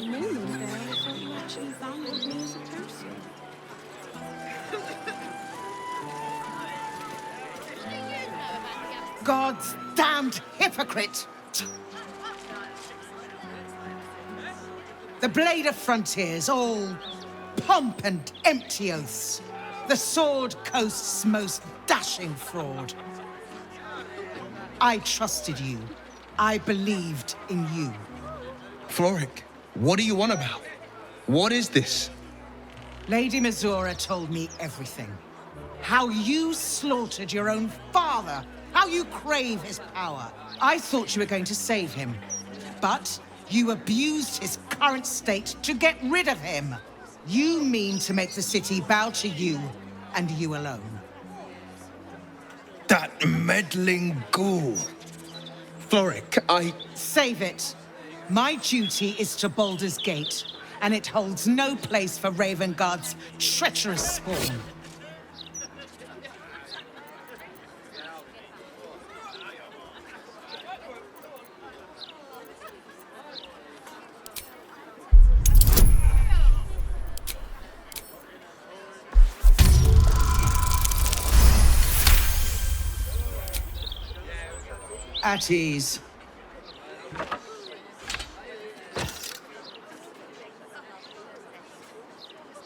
moment there, I thought you actually valued me as a person. God's damned hypocrite! The blade of frontiers, all pomp and empty oaths. The sword coast's most dashing fraud. I trusted you. I believed in you. Floric, what are you on about? What is this? Lady Mizora told me everything. How you slaughtered your own father. How you crave his power. I thought you were going to save him. But you abused his current state to get rid of him. You mean to make the city bow to you, and you alone. That meddling ghoul. Floric, Save it. My duty is to Baldur's Gate, and it holds no place for Ravengard's treacherous spawn. At ease.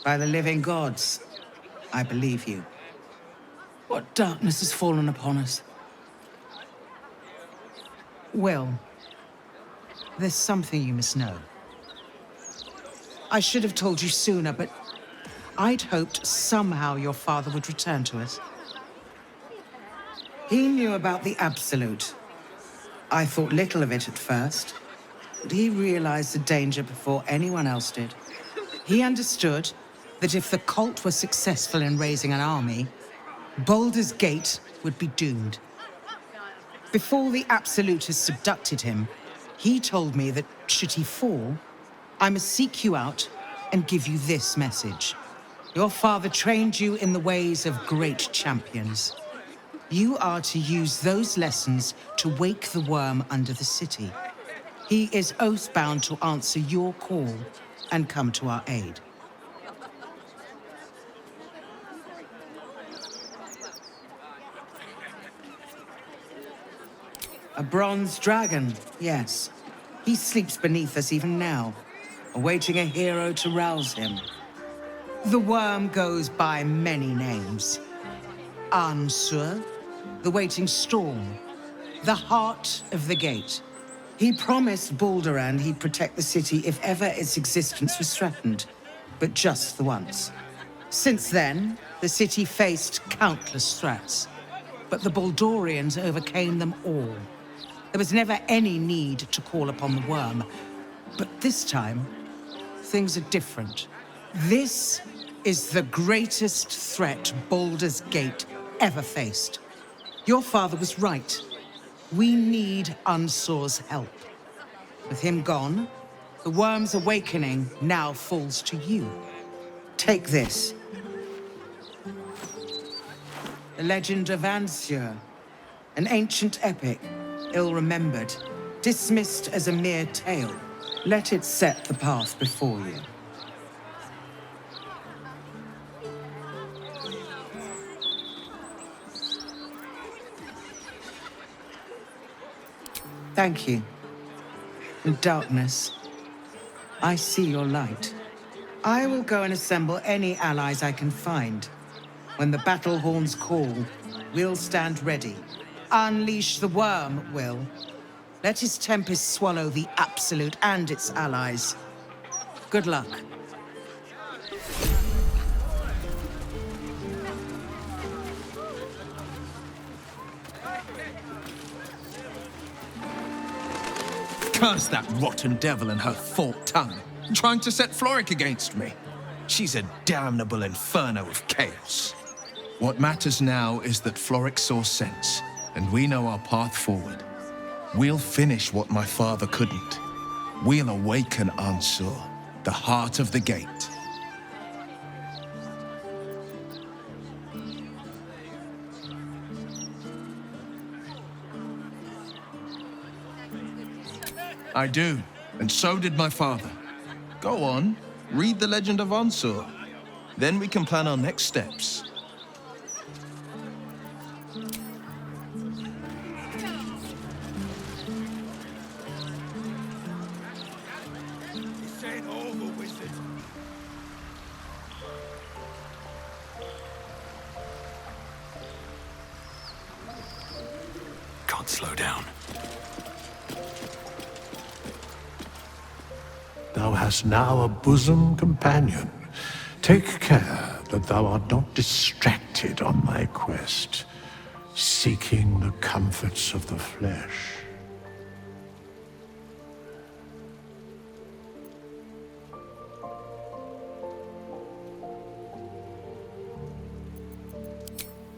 By the living gods, I believe you. What darkness has fallen upon us? Will, there's something you must know. I should have told you sooner, but I'd hoped somehow your father would return to us. He knew about the Absolute. I thought little of it at first, but he realized the danger before anyone else did. He understood that if the cult were successful in raising an army, Baldur's Gate would be doomed. Before the Absolutists abducted him, he told me that should he fall, I must seek you out and give you this message. Your father trained you in the ways of great champions. You are to use those lessons to wake the worm under the city. He is oath-bound to answer your call and come to our aid. A bronze dragon, yes. He sleeps beneath us even now, awaiting a hero to rouse him. The worm goes by many names. Ansur, the waiting storm, the heart of the gate. He promised Baldur he'd protect the city if ever its existence was threatened, but just the once. Since then, the city faced countless threats, but the Baldurians overcame them all. There was never any need to call upon the worm, but this time, things are different. This is the greatest threat Baldur's Gate ever faced. Your father was right. We need Unsur's help. With him gone, the worm's awakening now falls to you. Take this. The legend of Ansur, an ancient epic, ill-remembered, dismissed as a mere tale. Let it set the path before you. Thank you. In darkness, I see your light. I will go and assemble any allies I can find. When the battle horns call, we'll stand ready. Unleash the worm, Will. Let his tempest swallow the Absolute and its allies. Good luck. curse that rotten devil and her forked tongue, trying to set Floric against me. She's a damnable inferno of chaos. What matters now is that Floric saw sense, and we know our path forward. We'll finish what my father couldn't. We'll awaken Ansur, the heart of the gate. I do, and so did my father. Go on, read the legend of Ansur. Then we can plan our next steps. This ain't over, wizard. Can't slow down. Thou hast now a bosom companion. Take care that thou art not distracted on thy quest, seeking the comforts of the flesh.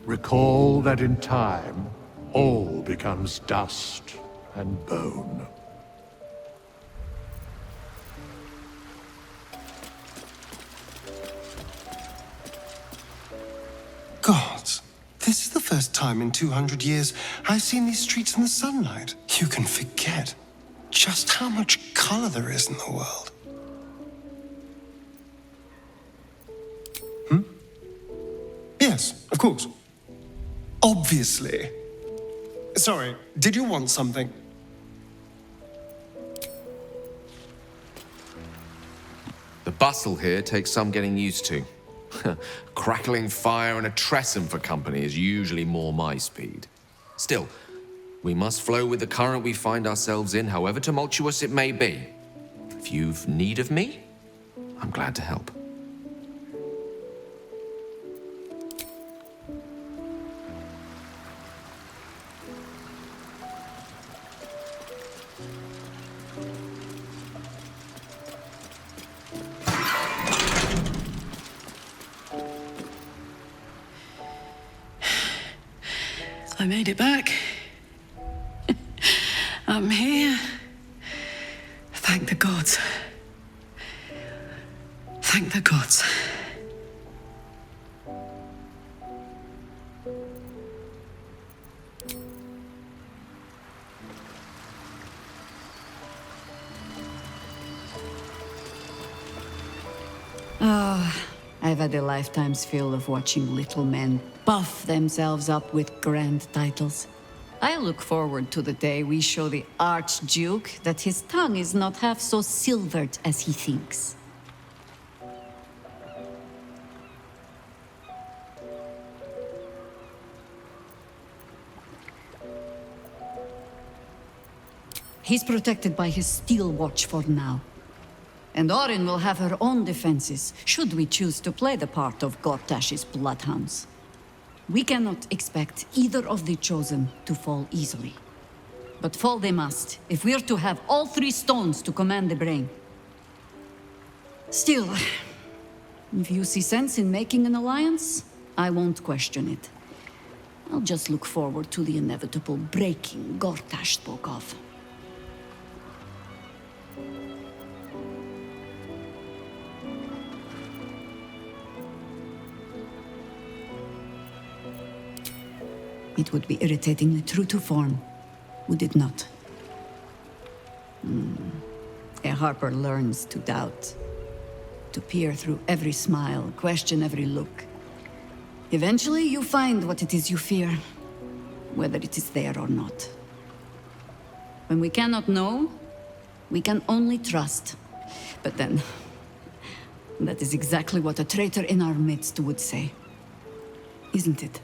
Recall that in time, all becomes dust and bone. Gods, this is the first time in 200 years I've seen these streets in the sunlight. You can forget just how much color there is in the world. Yes, of course. Obviously. Sorry, did you want something? The bustle here takes some getting used to. Crackling fire and a tresson for company is usually more my speed. Still, we must flow with the current we find ourselves in, however tumultuous it may be. If you've need of me, I'm glad to help. I made it back. I'm here. Thank the gods. Thank the gods. I've had a lifetime's fill of watching little men buff themselves up with grand titles. I look forward to the day we show the Archduke that his tongue is not half so silvered as he thinks. He's protected by his steel watch for now. And Orin will have her own defenses, should we choose to play the part of Gortash's bloodhounds. We cannot expect either of the chosen to fall easily. But fall they must, if we're to have all three stones to command the brain. Still, if you see sense in making an alliance, I won't question it. I'll just look forward to the inevitable breaking Gortash spoke of. It would be irritatingly true to form, would it not? A harper learns to doubt, to peer through every smile, question every look. Eventually, you find what it is you fear, whether it is there or not. When we cannot know, we can only trust. But then, that is exactly what a traitor in our midst would say. Isn't it?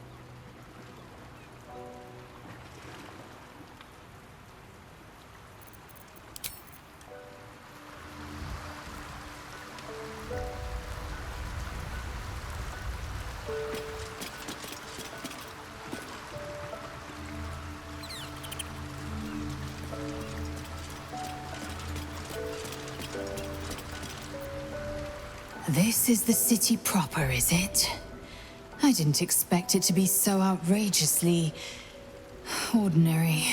This is the city proper, is it? I didn't expect it to be so outrageously ordinary.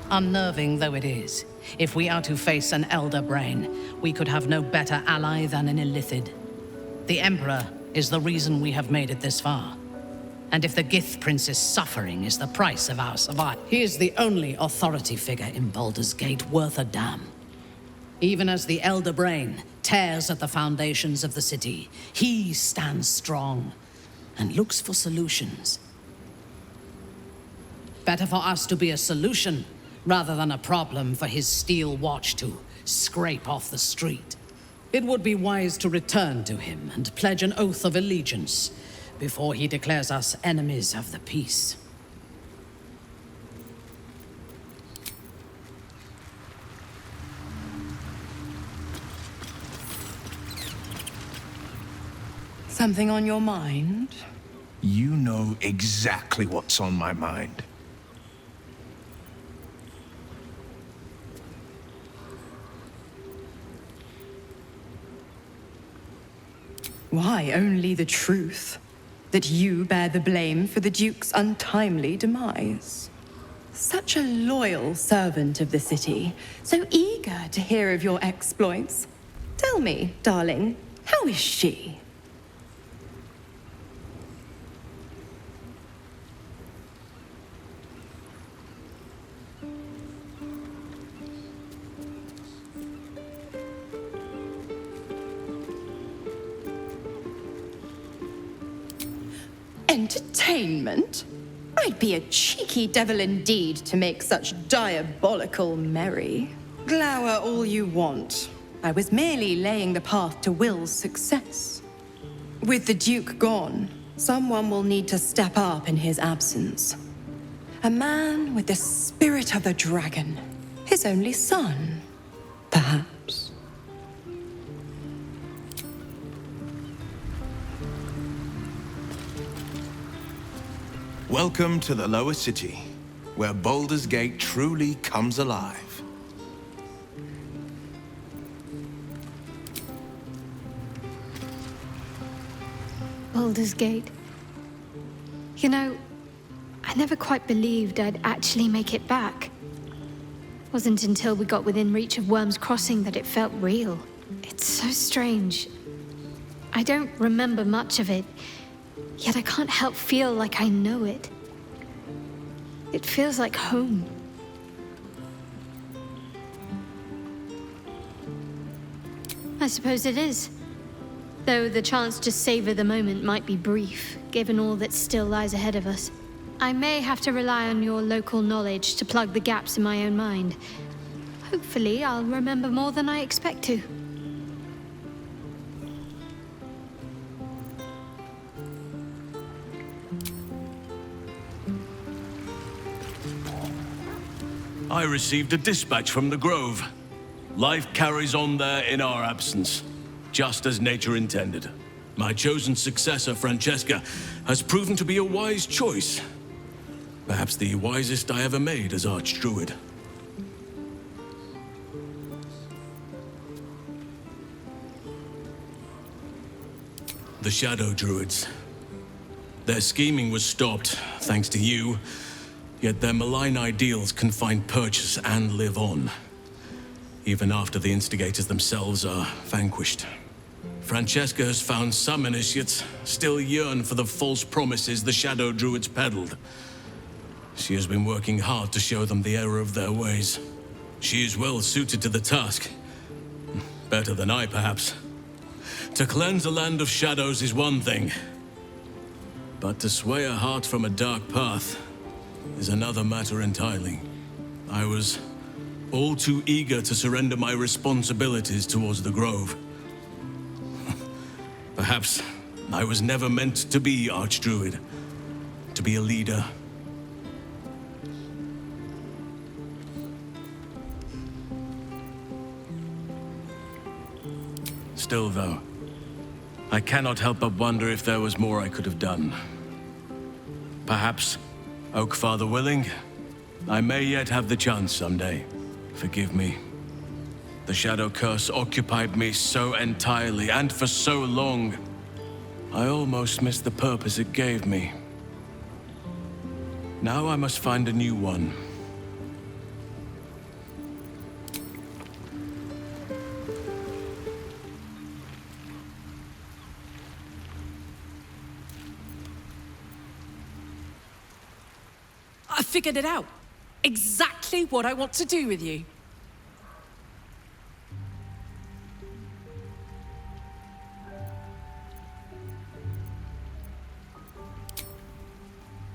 Unnerving though it is, if we are to face an elder brain, we could have no better ally than an Illithid. The Emperor is the reason we have made it this far. And if the Gith Prince's suffering is the price of our survival, he is the only authority figure in Baldur's Gate worth a damn. Even as the Elder Brain tears at the foundations of the city, he stands strong and looks for solutions. Better for us to be a solution rather than a problem for his steel watch to scrape off the street. It would be wise to return to him and pledge an oath of allegiance before he declares us enemies of the peace. Something on your mind? You know exactly what's on my mind. Why, only the truth. That you bear the blame for the Duke's untimely demise. Such a loyal servant of the city, so eager to hear of your exploits. Tell me, darling, how is she? Entertainment? I'd be a cheeky devil indeed to make such diabolical merry. Glower all you want. I was merely laying the path to Will's success. With the Duke gone, someone will need to step up in his absence. A man with the spirit of the dragon. His only son, perhaps. Welcome to the Lower City, where Baldur's Gate truly comes alive. Baldur's Gate. You know, I never quite believed I'd actually make it back. Wasn't until we got within reach of Worm's Crossing that it felt real. It's so strange. I don't remember much of it, yet I can't help feel like I know it. It feels like home. I suppose it is. Though the chance to savor the moment might be brief, given all that still lies ahead of us. I may have to rely on your local knowledge to plug the gaps in my own mind. Hopefully, I'll remember more than I expect to. I received a dispatch from the Grove. Life carries on there in our absence, just as nature intended. My chosen successor, Francesca, has proven to be a wise choice. Perhaps the wisest I ever made as Archdruid. The Shadow Druids. Their scheming was stopped, thanks to you. Yet their malign ideals can find purchase and live on, even after the instigators themselves are vanquished. Francesca has found some initiates still yearn for the false promises the Shadow Druids peddled. She has been working hard to show them the error of their ways. She is well suited to the task. Better than I, perhaps. To cleanse a land of shadows is one thing, but to sway a heart from a dark path is another matter entirely. I was all too eager to surrender my responsibilities towards the Grove. Perhaps I was never meant to be Archdruid, to be a leader. Still, though, I cannot help but wonder if there was more I could have done. Perhaps, Oakfather willing, I may yet have the chance someday. Forgive me. The Shadow Curse occupied me so entirely and for so long, I almost missed the purpose it gave me. Now I must find a new one. I figured it out. Exactly what I want to do with you.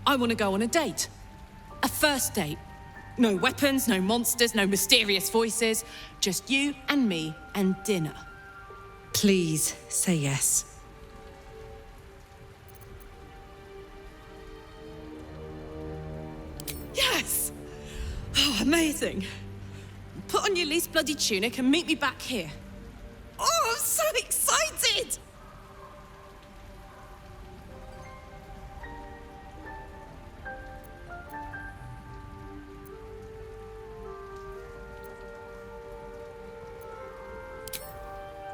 I want to go on a date. A first date. No weapons, no monsters, no mysterious voices. Just you and me and dinner. Please say yes. Yes! Oh, amazing. Put on your least bloody tunic and meet me back here. Oh, I'm so excited!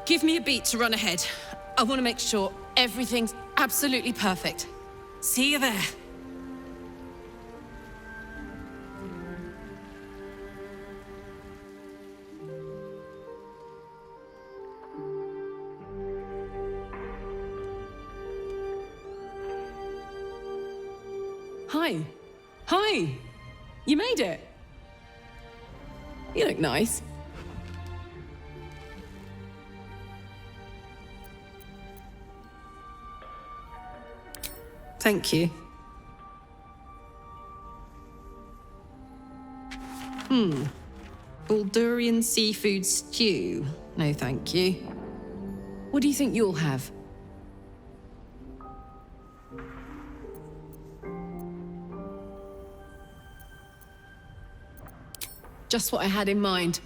Give me a beat to run ahead. I want to make sure everything's absolutely perfect. See you there. Hi. Hi. You made it. You look nice. Thank you. Baldurian seafood stew. No, thank you. What do you think you'll have? Just what I had in mind.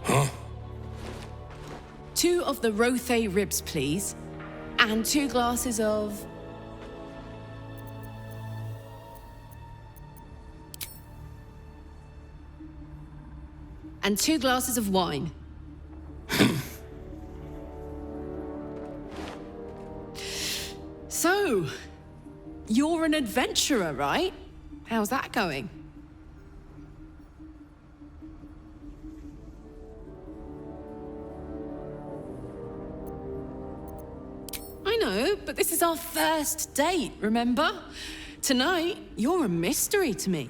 Huh? 2 of the Rothe ribs, please. And 2 glasses of... and 2 glasses of wine. So, you're an adventurer, right? How's that going? I know, but this is our first date, remember? Tonight, you're a mystery to me.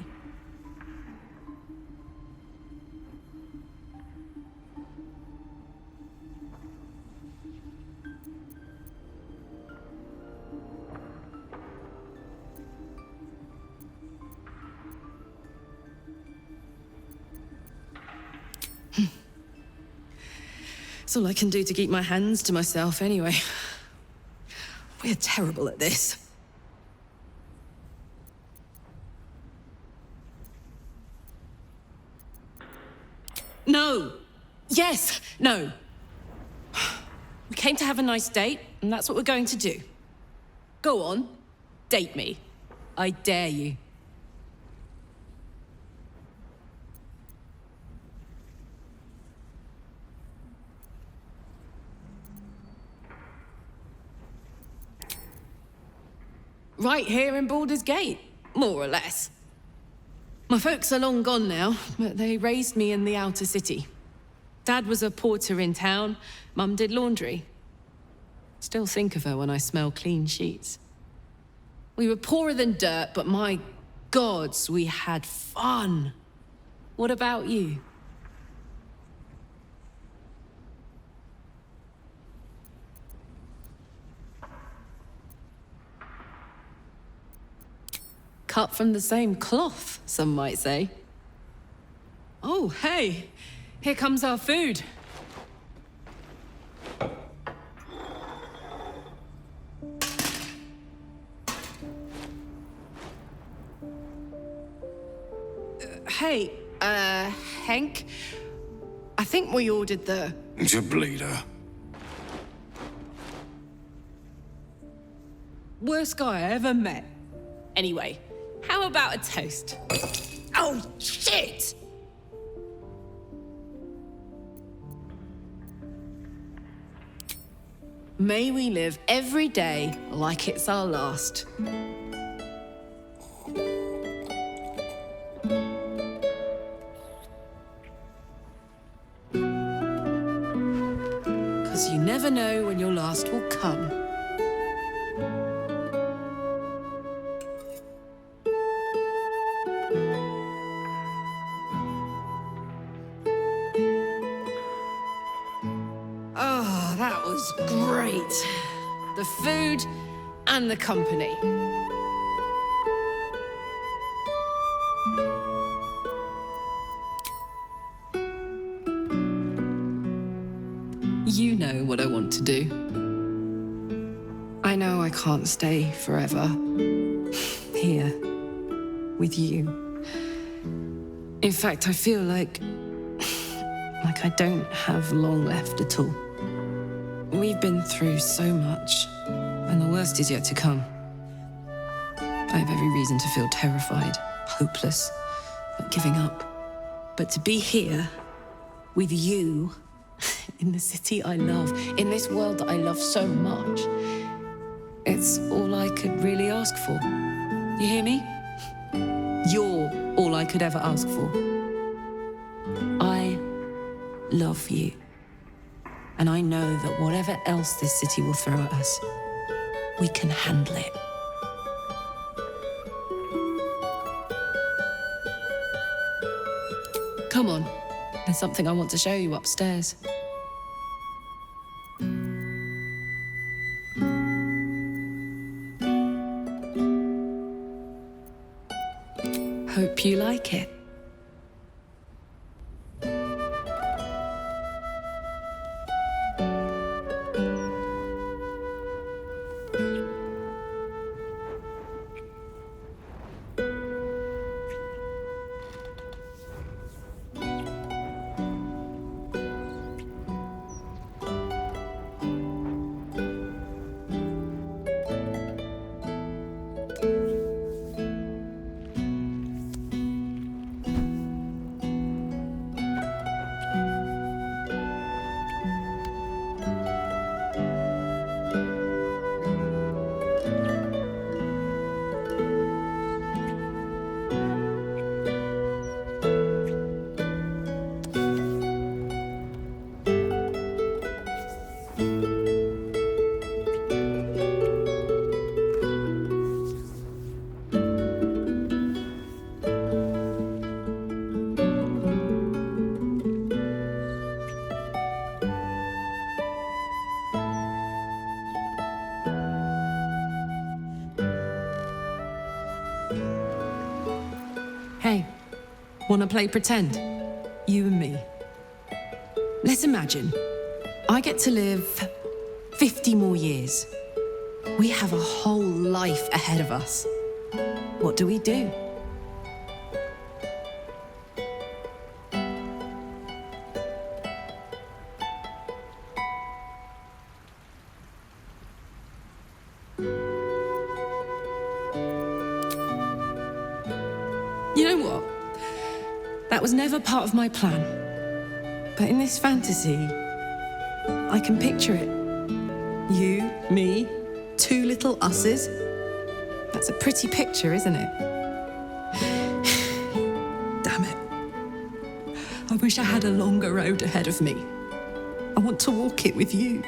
It's all I can do to keep my hands to myself anyway. We're terrible at this. No. Yes. No. We came to have a nice date, and that's what we're going to do. Go on. Date me. I dare you. Right here in Baldur's Gate, more or less. My folks are long gone now, but they raised me in the outer city. Dad was a porter in town, Mum did laundry. Still think of her when I smell clean sheets. We were poorer than dirt, but my gods, we had fun. What about you? Cut from the same cloth, some might say. Oh, hey, here comes our food. Hey, Henk, I think we ordered the... It's a bleeder. worst guy I ever met. Anyway, how about a toast? Oh, shit! May we live every day like it's our last. Because you never know when your last will come. that was great. The food and the company. You know what I want to do. I know I can't stay forever here with you. In fact, I feel like I don't have long left at all. We've been through so much, and the worst is yet to come. I have every reason to feel terrified, hopeless, like giving up. But to be here with you, in the city I love, in this world that I love so much, it's all I could really ask for. You hear me? You're all I could ever ask for. I love you. And I know that whatever else this city will throw at us, we can handle it. Come on, there's something I want to show you upstairs. Hope you like it. Hey, wanna play pretend? You and me. Let's imagine I get to live 50 more years. We have a whole life ahead of us. What do we do? You know what? That was never part of my plan. But in this fantasy, I can picture it. You, me, two little us's. That's a pretty picture, isn't it? Damn it. I wish I had a longer road ahead of me. I want to walk it with you.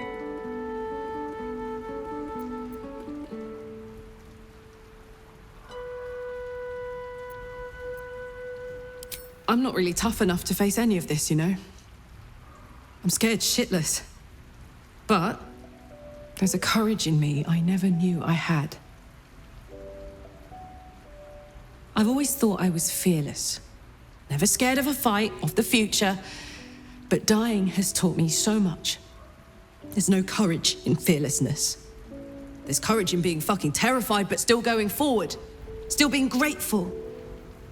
I'm not really tough enough to face any of this, you know. I'm scared shitless. But there's a courage in me I never knew I had. I've always thought I was fearless. Never scared of a fight, of the future. But dying has taught me so much. There's no courage in fearlessness. There's courage in being fucking terrified, but still going forward. Still being grateful.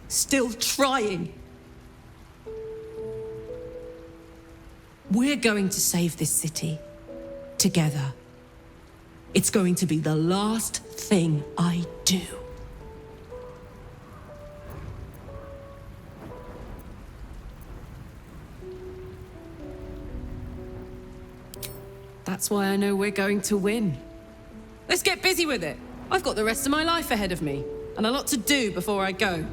Still trying. We're going to save this city. Together. It's going to be the last thing I do. That's why I know we're going to win. Let's get busy with it. I've got the rest of my life ahead of me, and a lot to do before I go.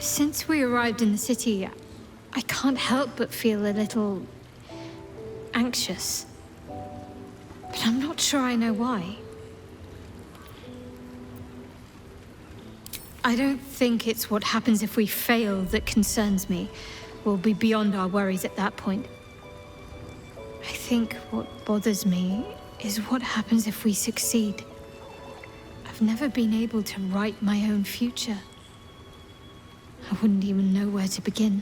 Since we arrived in the city, I can't help but feel a little anxious. But I'm not sure I know why. I don't think it's what happens if we fail that concerns me. We'll be beyond our worries at that point. I think what bothers me is what happens if we succeed. I've never been able to write my own future. I wouldn't even know where to begin.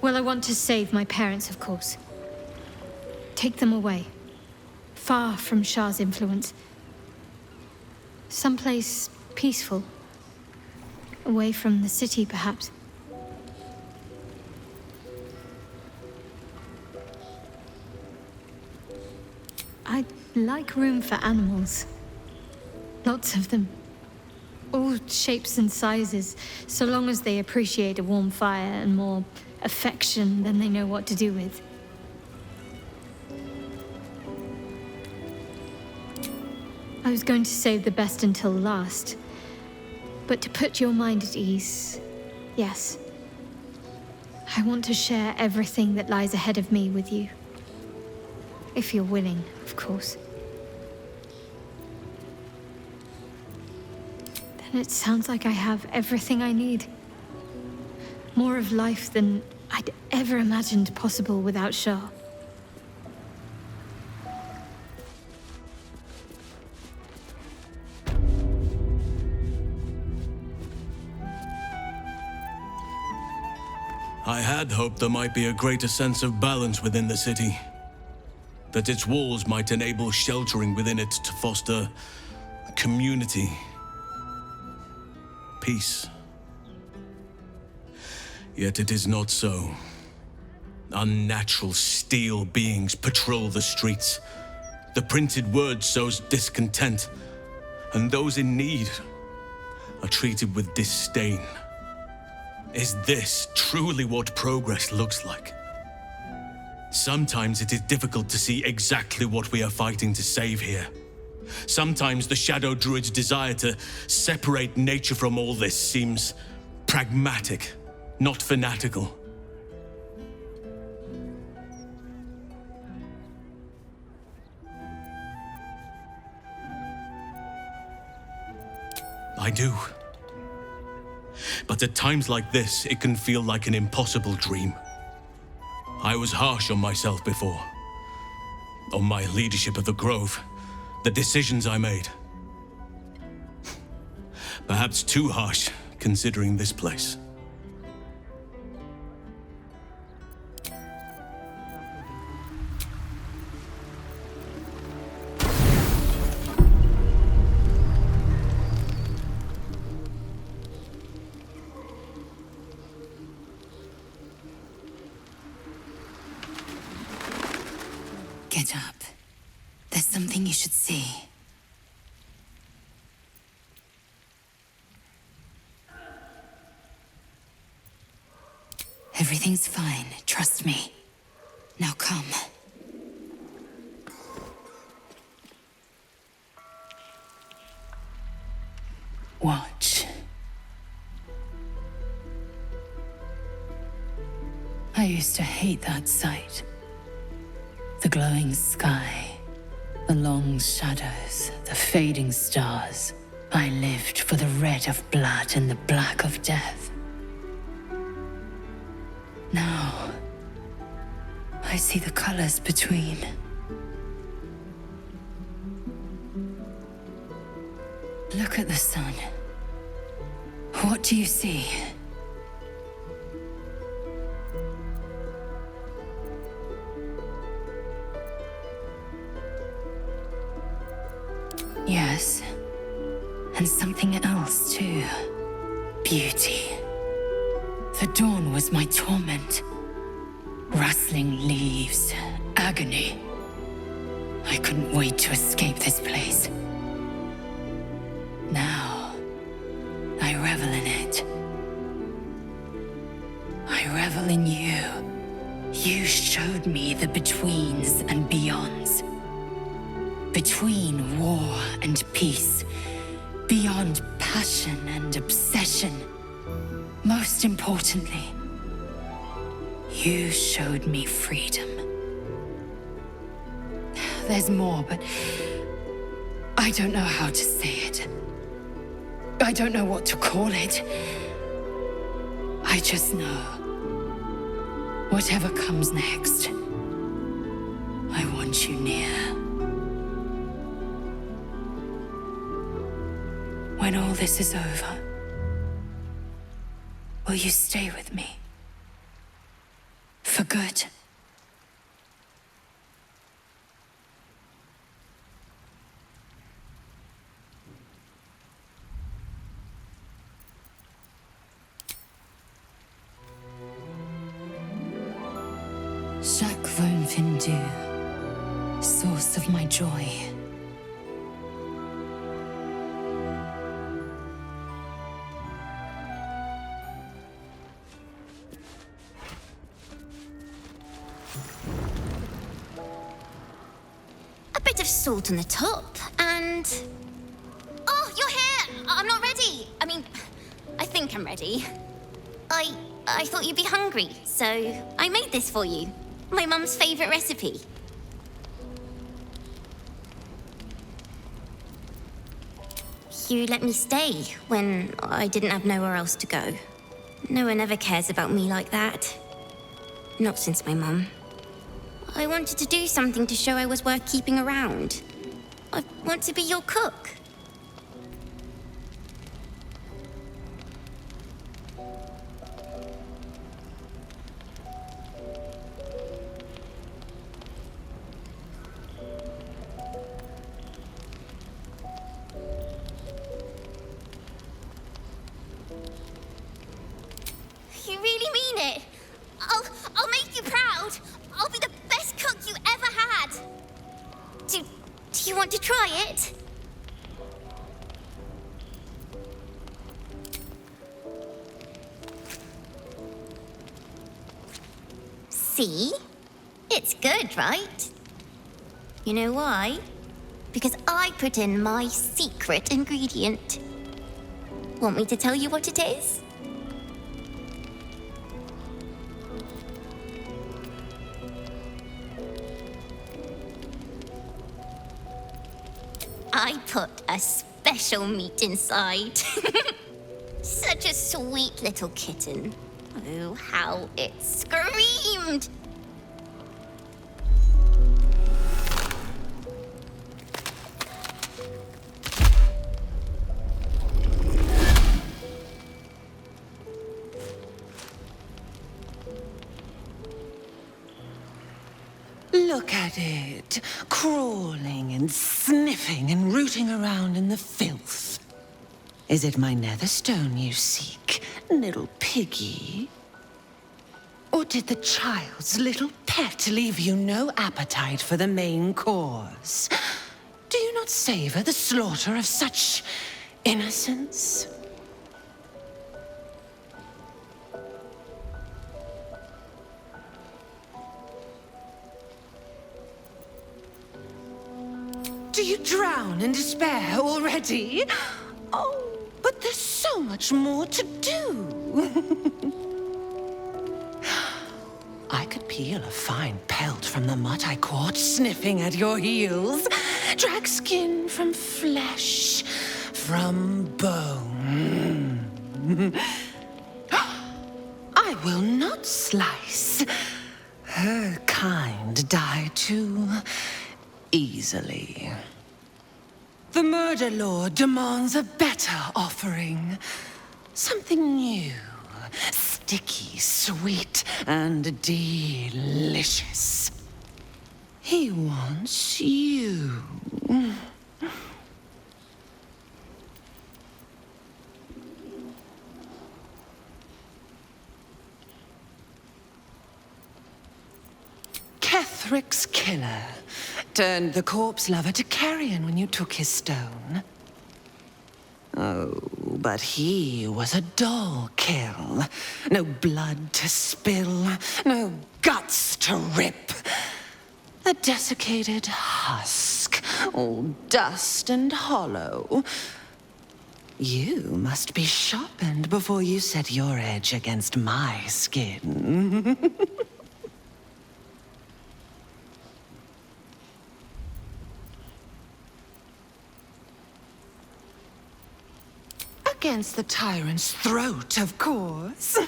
Well, I want to save my parents, of course. Take them away. Far from Shah's influence. Someplace peaceful. Away from the city, perhaps. I'd like room for animals. Lots of them. All shapes and sizes, so long as they appreciate a warm fire and more affection than they know what to do with. I was going to save the best until last. But to put your mind at ease, yes. I want to share everything that lies ahead of me with you. If you're willing, of course. Then it sounds like I have everything I need. More of life than I'd ever imagined possible without Shah. I had hoped there might be a greater sense of balance within the city. That its walls might enable sheltering within it to foster community, peace. Yet it is not so. Unnatural steel beings patrol the streets. The printed word sows discontent, and those in need are treated with disdain. Is this truly what progress looks like? Sometimes it is difficult to see exactly what we are fighting to save here. Sometimes the Shadow Druid's desire to separate nature from all this seems pragmatic, not fanatical. I do. But at times like this, it can feel like an impossible dream. I was harsh on myself before. On my leadership of the Grove, the decisions I made. Perhaps too harsh, considering this place. Get up. There's something you should see. Everything's fine, trust me. Now come. Watch. I used to hate that sight. The glowing sky, the long shadows, the fading stars. I lived for the red of blood and the black of death. Now, I see the colors between. Look at the sun. What do you see? Yes, and something else too. Beauty. The dawn was my torment. Rustling leaves, agony. I couldn't wait to escape this place. Now, I revel in it. I revel in you. You showed me the betweens and beyonds. Between war and peace, beyond passion and obsession. Most importantly, You showed me freedom. There's more, but I don't know how to say it. I don't know what to call it. I just know, whatever comes next, I want you near. When all this is over, will you stay with me? For good? Chaque Vome Findu, source of my joy. A bit of salt on the top, and... Oh, you're here! I'm not ready! I mean, I think I'm ready. I thought you'd be hungry, so I made this for you. My mum's favorite recipe. You let me stay when I didn't have nowhere else to go. No one ever cares about me like that. Not since my mum. I wanted to do something to show I was worth keeping around. I want to be your cook. You really mean it? I'll make you proud. I'll be the best cook you ever had. Do you want to try it? See? It's good, right? You know why? Because I put in my secret ingredient. Want me to tell you what it is? I put a special meat inside. Such a sweet little kitten. Oh, how it screamed! Look at it, crawling and sniffing and rooting around in the filth. Is it my netherstone you seek, little piggy? Or did the child's little pet leave you no appetite for the main course? Do you not savor the slaughter of such innocence? Do you drown in despair already? Oh, but there's so much more to do. I could peel a fine pelt from the mutt I caught sniffing at your heels. Drag skin from flesh, from bone. I will not slice. Her kind die too easily. The murder lord demands a better offering. Something new, sticky, sweet, and delicious. He wants you. Kethric's killer turned the corpse lover to carrion when you took his stone. Oh, but he was a dull kill. No blood to spill, no guts to rip. A desiccated husk, all dust and hollow. You must be sharpened before you set your edge against my skin. against the tyrant's throat, of course.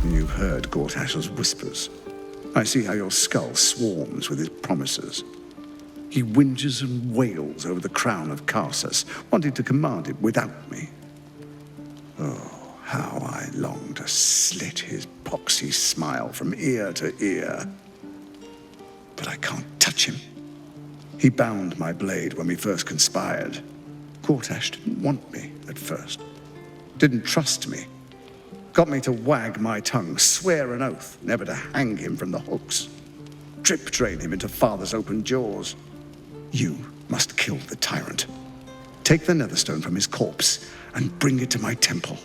You've heard Gortash's whispers. I see how your skull swarms with his promises. He whinges and wails over the crown of Karsus, wanting to command it without me. Oh, how I long to slit his poxy smile from ear to ear. But I can't touch him. He bound my blade when we first conspired. Gortash didn't want me at first. Didn't trust me. Got me to wag my tongue, swear an oath never to hang him from the hooks. Drip drain him into father's open jaws. You must kill the tyrant. Take the netherstone from his corpse and bring it to my temple.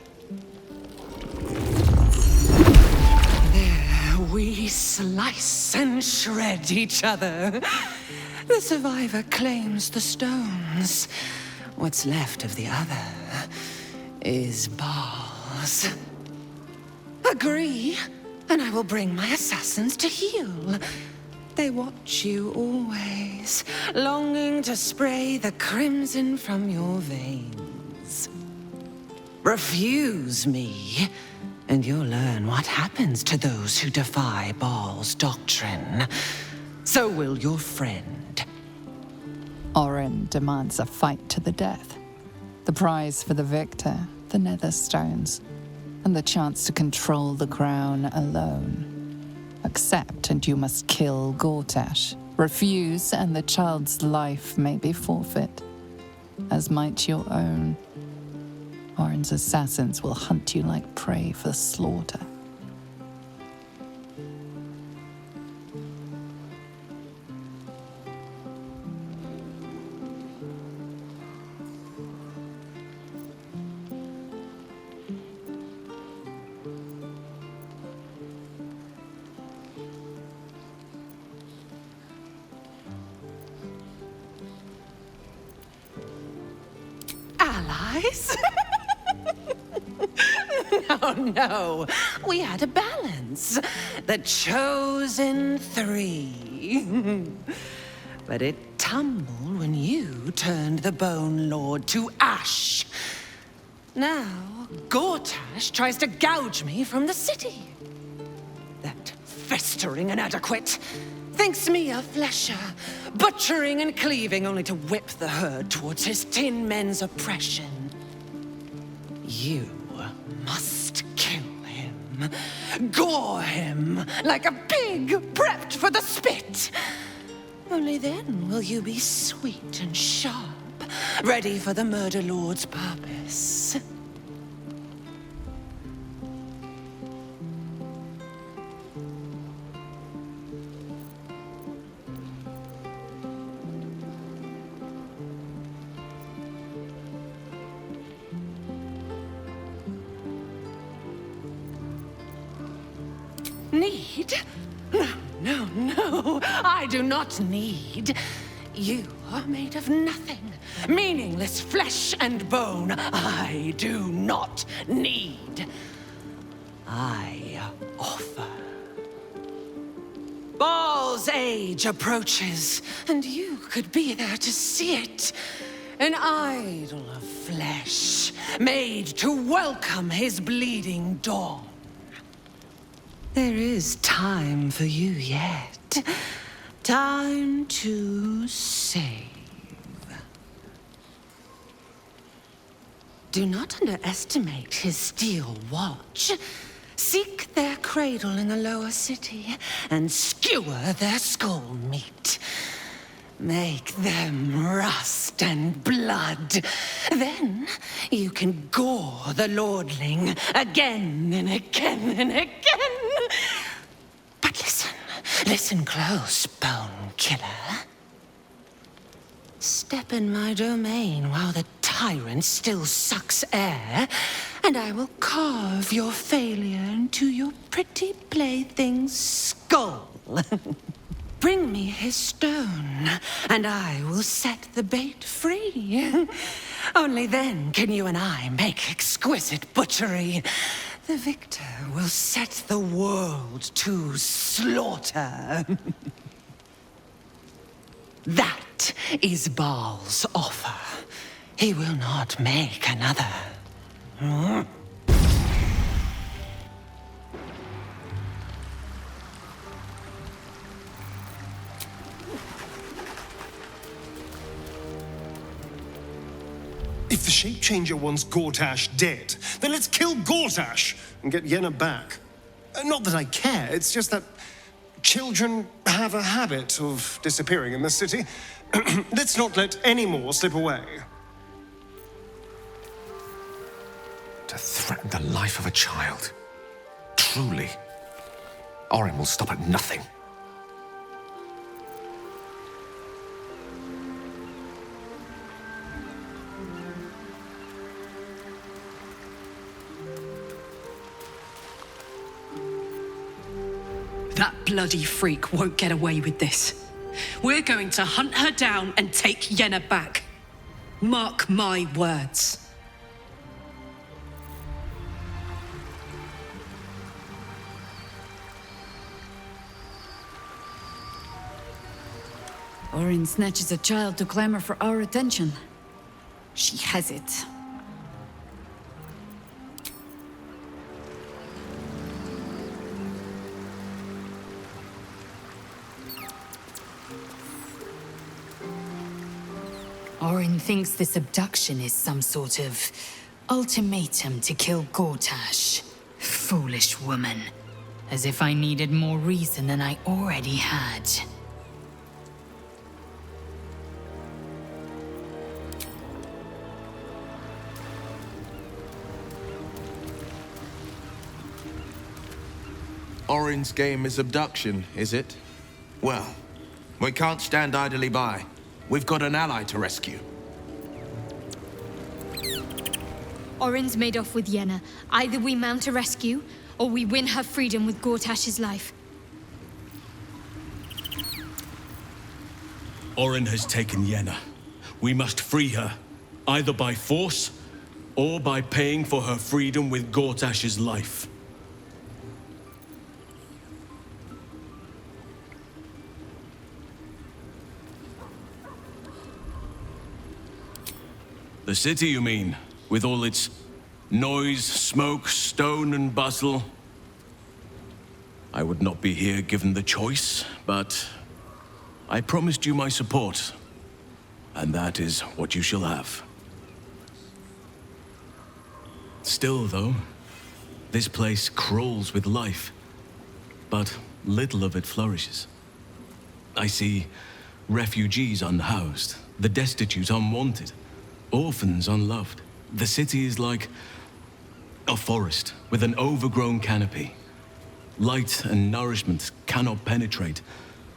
There we slice and shred each other. The survivor claims the stones. What's left of the other is bars. Agree, and I will bring my assassins to heal. They watch you always, longing to spray the crimson from your veins. Refuse me, and you'll learn what happens to those who defy Baal's doctrine. So will your friend. Orin demands a fight to the death. The prize for the victor, the Netherstones, and the chance to control the crown alone. Accept and you must kill Gortash. Refuse and the child's life may be forfeit, as might your own. Orin's assassins will hunt you like prey for slaughter. Allies? No. We had a balance. The chosen three. But it tumbled when you turned the Bone Lord to ash. Now, Gortash tries to gouge me from the city. That festering inadequate thinks me a flesher, butchering and cleaving only to whip the herd towards his tin men's oppression. You must kill him, gore him like a pig prepped for the spit. Only then will you be sweet and sharp, ready for the Murder Lord's purpose. Need? No, I do not need. You are made of nothing. Meaningless flesh and bone. I do not need. I offer. Baal's age approaches, and you could be there to see it. An idol of flesh, made to welcome his bleeding dawn. There is time for you yet. Time to save. Do not underestimate his steel watch. Seek their cradle in the lower city and skewer their skull meat. Make them rust and blood. Then you can gore the lordling again and again and again. But listen close, Bone Killer. Step in my domain while the tyrant still sucks air, and I will carve your failure into your pretty plaything's skull. Bring me his stone, and I will set the bait free. Only then can you and I make exquisite butchery. The victor will set the world to slaughter. That That is Baal's offer. He will not make another. If the shape changer wants Gortash dead, then let's kill Gortash and get Yenna back. Not that I care, it's just that children have a habit of disappearing in the city. Let's not let any more slip away. To threaten the life of a child. Truly. Orin will stop at nothing. That bloody freak won't get away with this. We're going to hunt her down and take Yenna back. Mark my words. Orin snatches a child to clamor for our attention. She has it. Orin thinks this abduction is some sort of ultimatum to kill Gortash. Foolish woman. As if I needed more reason than I already had. Orin's game is abduction, is it? Well, we can't stand idly by. We've got an ally to rescue. Orin's made off with Yenna. Either we mount a rescue, or we win her freedom with Gortash's life. Orin has taken Yenna. We must free her, either by force, or by paying for her freedom with Gortash's life. The city, you mean? With all its noise, smoke, stone, and bustle? I would not be here given the choice, but I promised you my support, and that is what you shall have. Still, though, this place crawls with life, but little of it flourishes. I see refugees unhoused, the destitute unwanted, orphans unloved. The city is like a forest with an overgrown canopy. Light and nourishment cannot penetrate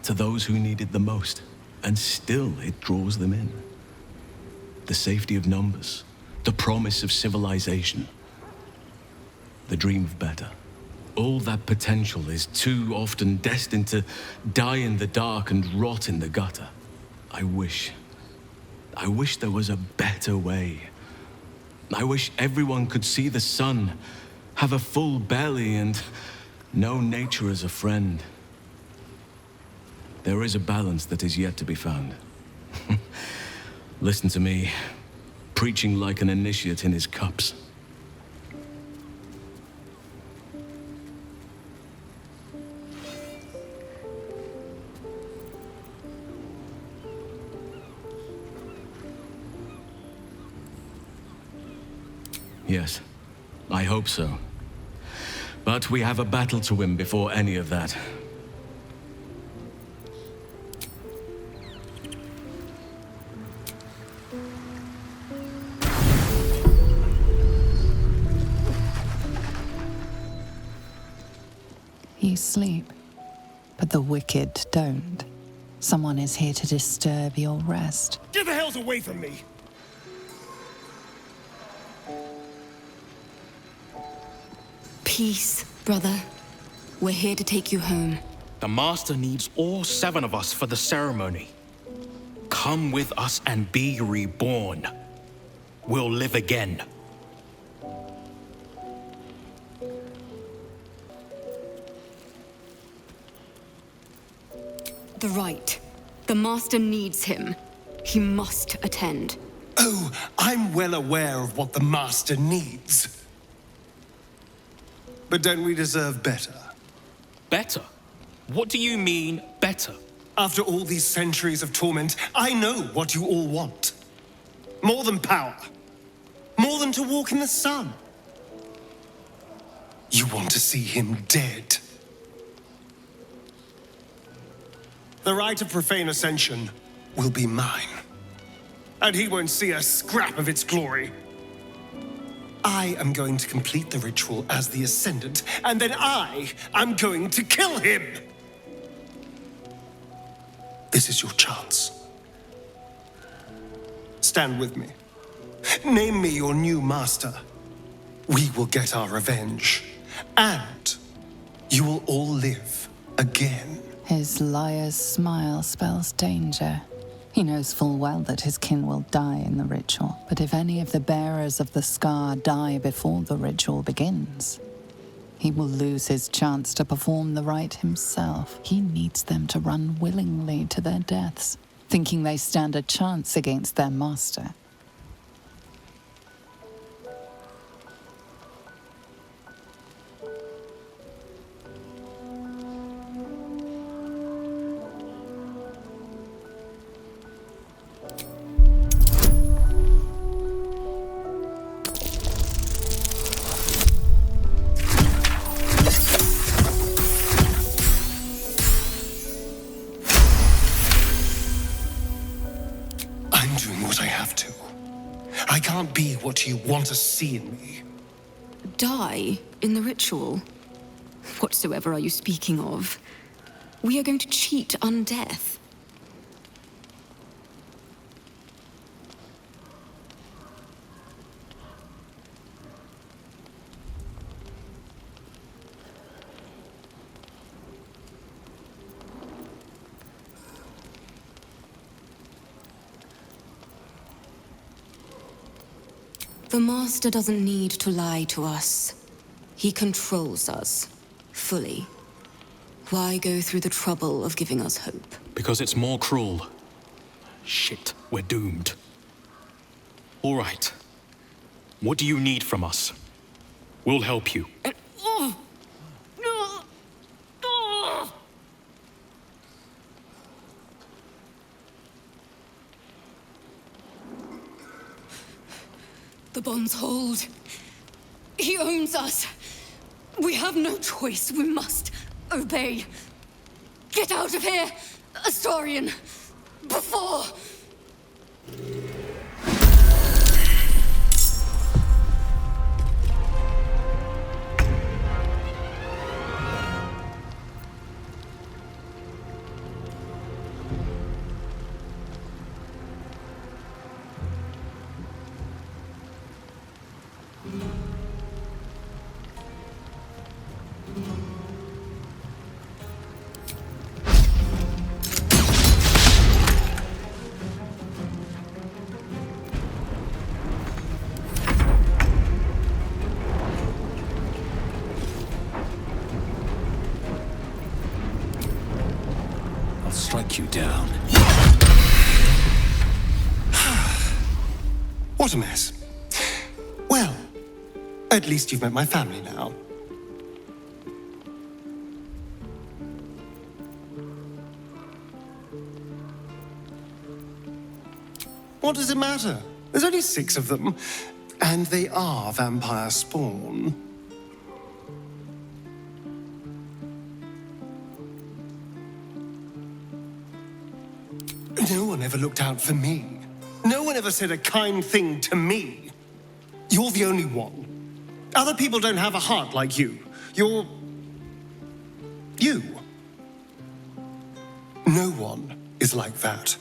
to those who need it the most, and still it draws them in. The safety of numbers, the promise of civilization, the dream of better. All that potential is too often destined to die in the dark and rot in the gutter. I wish there was a better way. I wish everyone could see the sun, have a full belly, and know nature as a friend. There is a balance that is yet to be found. Listen to me, preaching like an initiate in his cups. Yes, I hope so. But we have a battle to win before any of that. You sleep, but the wicked don't. Someone is here to disturb your rest. Get the hells away from me! Peace, brother. We're here to take you home. The Master needs all 7 of us for the ceremony. Come with us and be reborn. We'll live again. The right. The Master needs him. He must attend. Oh, I'm well aware of what the Master needs. But don't we deserve better? Better? What do you mean, better? After all these centuries of torment, I know what you all want. More than power. More than to walk in the sun. You want to see him dead. The right of profane ascension will be mine. And he won't see a scrap of its glory. I am going to complete the ritual as the Ascendant, and then I am going to kill him! This is your chance. Stand with me. Name me your new master. We will get our revenge. And you will all live again. His liar's smile spells danger. He knows full well that his kin will die in the ritual, but if any of the bearers of the scar die before the ritual begins, he will lose his chance to perform the rite himself. He needs them to run willingly to their deaths, thinking they stand a chance against their master. Be what you want to see in me. Die in the ritual? Whatsoever are you speaking of? We are going to cheat undeath. The Master doesn't need to lie to us. He controls us, fully. Why go through the trouble of giving us hope? Because it's more cruel. Shit, we're doomed. All right. What do you need from us? We'll help you. The bonds hold. He owns us. We have no choice. We must obey. Get out of here, Astarion, before... Strike you down. What a mess. Well, at least you've met my family now. What does it matter? There's only 6 of them, and they are vampire spawn. No one ever looked out for me. No one ever said a kind thing to me. You're the only one. Other people don't have a heart like you. You're... you. No one is like that.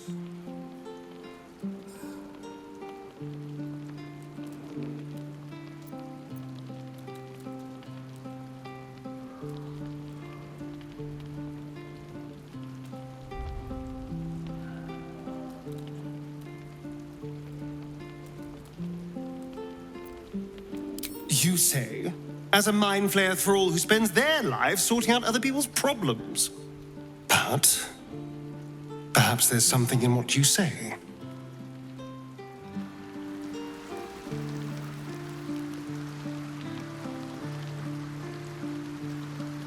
You say, as a mind flayer thrall who spends their lives sorting out other people's problems. But perhaps there's something in what you say.